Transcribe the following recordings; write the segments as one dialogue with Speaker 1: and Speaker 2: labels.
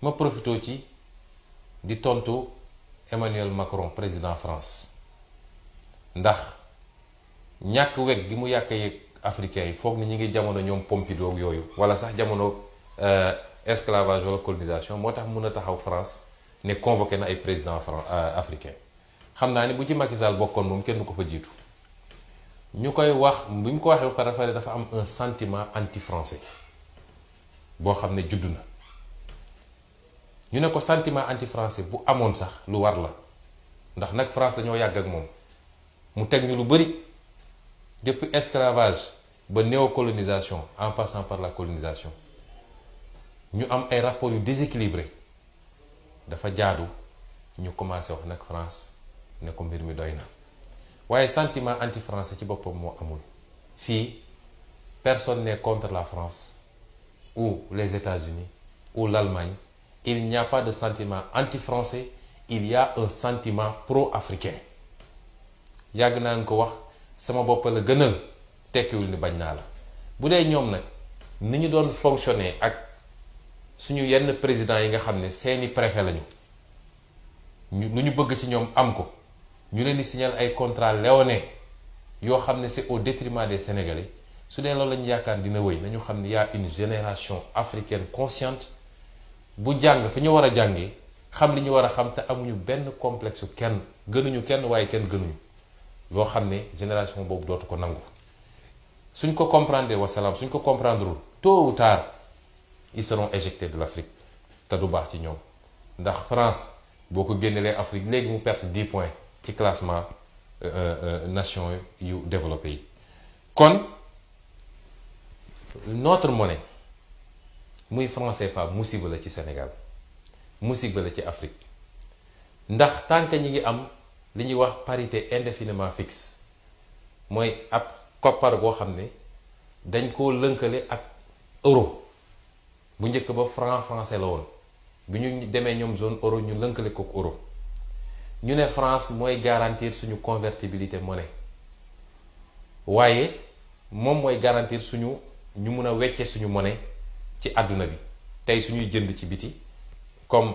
Speaker 1: ma profité ci di tontu Emmanuel Macron président France ndax ñàkk weg gi mu yàq yeeg africains yi foog ni ñi ngi jamono ñoom Pompidou yooyu wala sax jamono esclavage wala colonisation moo tax mun a taxaw France ne convoqué na ay président africain xam naa ni bu ci Macky Sall bokkoon moom kenn ko fa jiitu ñu koy wax bi mu ko waxee ba pare dafa am un sentiment anti-français boo xam ne judd na ñu ne ko sentiment anti-français bu amoon sax lu war la ndax nag France dañoo yàgg ak moom mu teg ñu lu bëri depuis esclavage ba néocolonisation en passant par la colonisation ñu am ay rapports yu déséquilibré dafa jaadu ñu commencé wax nag France ne ko mbir mi doy na waaye sentiment anti-français ci boppam moo amul fii personne n'est contre la France ou les États-Unis ou l'Allemagne. Il n'y a pas de sentiment anti-français, il y a un sentiment pro-africain yàgg naan ko wax sama bopp la gënal tekkiwul ni bañ naa la bu dee ñoom nag ni ñu doon fonctionner ak suñu yenn président yi nga xam ne seeni préfet lañu lu ñu bëgg ci ñoom am ko ñu leen di signaler ay contrat léonin yoo xam ne c'est au détriment des Sénégalais su dee loolu lañu yaakaar dina wéy nañu xam ne y a une génération africaine consciente bu jàng fi ñu war a jàngee xam li ñu war a xam te amuñu benn complexe kenn gënuñu kenn waaye kenn gënuñu loo xam ne génération boobu dootu ko nangu suñ ko comprendre wasalaam suñ ko comprendrewul tôt ou tard ils seront éjectés de l'Afrique te du baax ci ñoom ndax France boo ko génnelee Afrique léegi mu perte 10 points ci classement nation yu développé yi kon notre monnaie muy franc CFA musiba la ci Sénégal musiba la ci Afrique ndax tant que ñi ngi am li ñuy wax parité indéfiniment fixe mooy ab koppar boo xam ne dañ koo lënkale ak euro bu njëkk ba franc français la woon bi ñu demee ñoom zone euro ñu lënkale ko euro ñu ne France mooy garantir suñu convertibilité monnaie waaye moom mooy garantir suñu ñu mun a wecce suñu monnaie ci àdduna bi tey suñuy jënd ci biti comme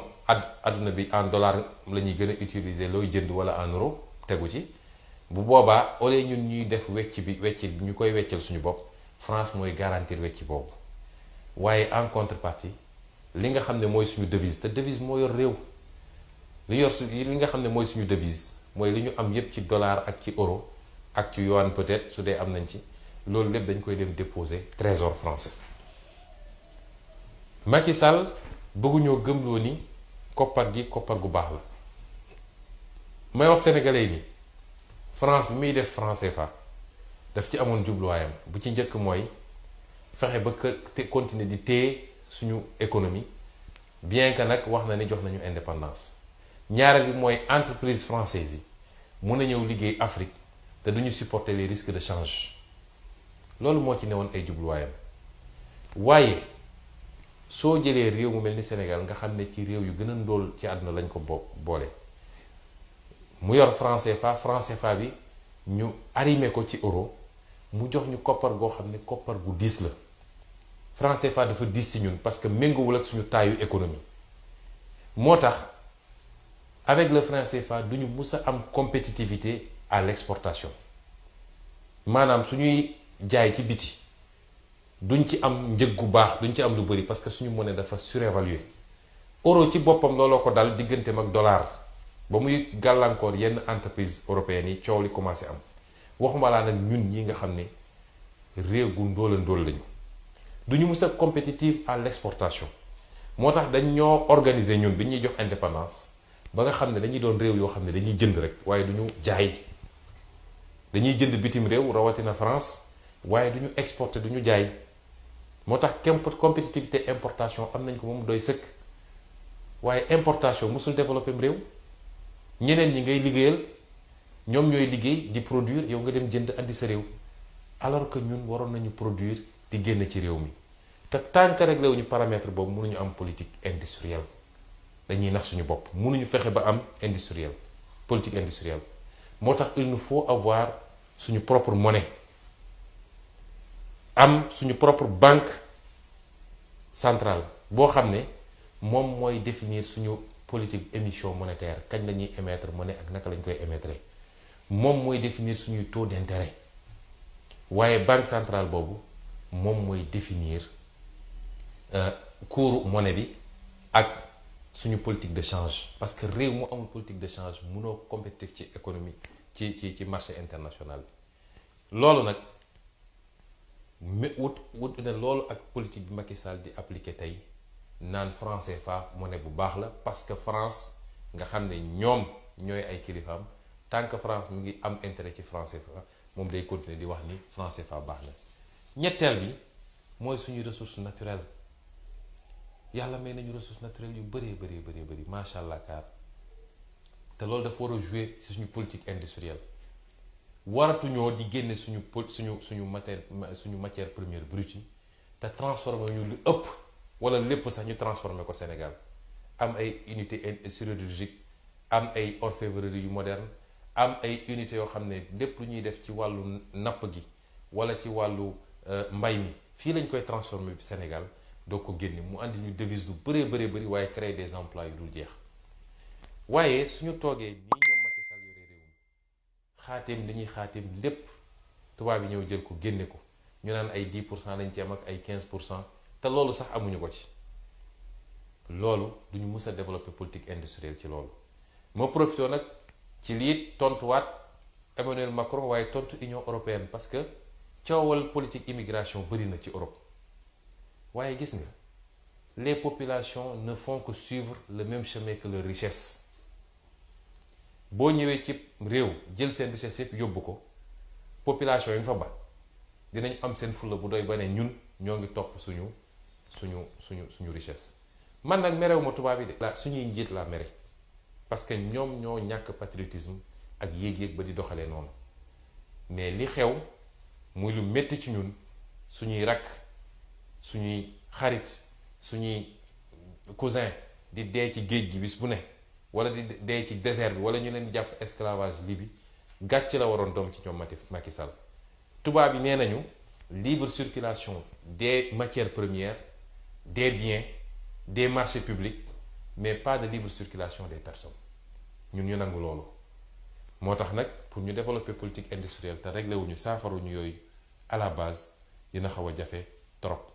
Speaker 1: àdduna bi en dollar la ñuy gën a utiliser looy jënd wala en euro tegu ci bu boobaa au lieu ñun ñuy def wecc bi ñu koy weccal suñu bopp France mooy garantir wecc boobu waaye en contrepartie li nga xam ne mooy suñu devise te devise moo yor réew li nga xam ne mooy suñu devise mooy li ñu am yépp ci dollar ak ci euro ak ci yuan peut-être su dee am nañ ci loolu lépp dañ koy dem déposer trésor français Macky Sall bëgguñoo gëmloo ni koppar gi koppar gu baax la may wax sénégalais yi ni France bi muy def franc CFA daf ci amoon jubluwaayam bu ci njëkk mooy fexe ba continuer di téye suñu économie bien que nag wax na ni jox nañu indépendance ñaareel bi mooy entreprise française yi mun a ñëw liggéey Afrique te duñu supporter les risques de change loolu moo ci newoon ay jubluwaayam waaye soo jëlee réew mu mel ni Sénégal nga xam ne ci réew yu gën a ndóol ci àdduna lañ ko boole mu yor franc CFA bi ñu arrimé ko ci euro mu jox ñu koppar goo xam ne koppar gu diis la franc CFA dafa diis ci ñun parce que méngoowul ak suñu taayu économie moo tax avec le franc CFA du ñu mus a am compétitivité à l'exportation maanaam suñuy jaay ci biti duñ ci am njëg gu baax duñ ci am lu bari parce que suñu monnaie dafa surévalué euro ci boppam looloo ko dal digganteem ak dollar ba muy gàllankoor yenn entreprise européennes yi coow li commencé am waxuma laa nag ñun ñi nga xam ne réew gu ndóol lañu duñu mës a compétitif à l'exportation moo tax dañ ñoo organiser ñun bi ñuy jox indépendance ba nga xam ne dañuy doon réew yoo xam ne dañuy jënd rek waaye duñu jaay dañuy jënd bitim réew rawatina France waaye duñu exporter duñu jaay moo tax compétitivité importation am nañ ko moom doy sëkk waaye importation musul développer réew ñeneen ñi ngay liggéeyal ñoom ñooy liggéey di produire yow nga dem jënd andi sa réew alors que ñun waroon nañu produire di génn ci réew mi te tant que réglé wuñu paramètre boobu mënuñu am politique industrielle dañuy nax suñu bopp mënuñu fexe ba am politique industrielle moo tax il nous faut avoir suñu propre monnaie am suñu propre banque centrale boo xam ne moom mooy définir suñu politique émission monétaire kañ la ñuy émettre monnaie ak naka lañ koy émettre moom mooy définir suñuy taux d'intérêt waaye banque centrale boobu moom mooy définir cours monnaie bi ak suñu politique de change parce que réew mu amul politique de change mënoo compétitif ci économie ci marché international bi loolu nag wut ne loolu ak politique bi Macky Sall di appliquer tey naan franc CFA monnaie bu baax la parce que France nga xam ne ñoom ñooy ay kilifaam tant que France mu ngi am intérêt ci franc CFA moom day continuer di wax ni franc CFA baax na. ñetteel bi mooy suñu ressource naturelle yàlla may nañu ressource naturelle yu bëree bëri macha allah kaar te loolu dafa war a jouer ci suñu politique industrielle waratuñoo di génne suñu matière première brute yi te transformer ñu lu ëpp wala lépp sax ñu transformer ko Sénégal am ay unité sidérurgique am ay orfèvrerie yu moderne am ay unités yoo xam ne lépp lu ñuy def ci wàllu napp gi wala ci wàllu mbay mi fii lañ koy transformer bi Sénégal doo ko génne mu andi ñu devise lu bëri waaye créer des emplois yu dul jeex waaye suñu toogee nii ñoom Macky Sall yore réew mi xaateem dañuy xaateem lépp tubaab yi ñëw jël ko génne ko ñu naan ay 10% lañ ci am ak ay 15% te loolu sax amuñu ko ci loolu duñu mës a développer politique industrielle ci loolu moo profité nag ci lii tontuwaat Emmanuel Macron waaye tontu Union européenne parce que coowal politique immigration bëri na ci Europe waaye gis nga les populations ne font que suivre le même chemin que leur richesse boo ñëwee ci réew jël seen richesse yëpp yóbbu ko population yi nga fa ba dinañ am seen fulla bu doy ba ne ñun ñoo ngi topp suñu richesse man nag merew ma tubaab yi de la suñuy njiit la mere parce que ñoom ñoo ñàkk patriotisme ak yéeg-yéeg ba di doxalee noonu mais li xew muy lu metti ci ñun suñuy rakk suñuy xarit suñuy cousin di dee ci géej gi bis bu ne wala di dee ci désert bi wala ñu leen jàpp esclavage Libye gàcc la waroon doom ci ñoom Macky Sall tubaab yi nee nañu libre circulation des matières premières des biens des marchés publics mais pas de libre circulation des personnes ñun ñu nangu loolu moo tax nag pour ñu développer politique industrielle te réglé wuñu saafaruñu yooyu à la base dina xaw a jafe trop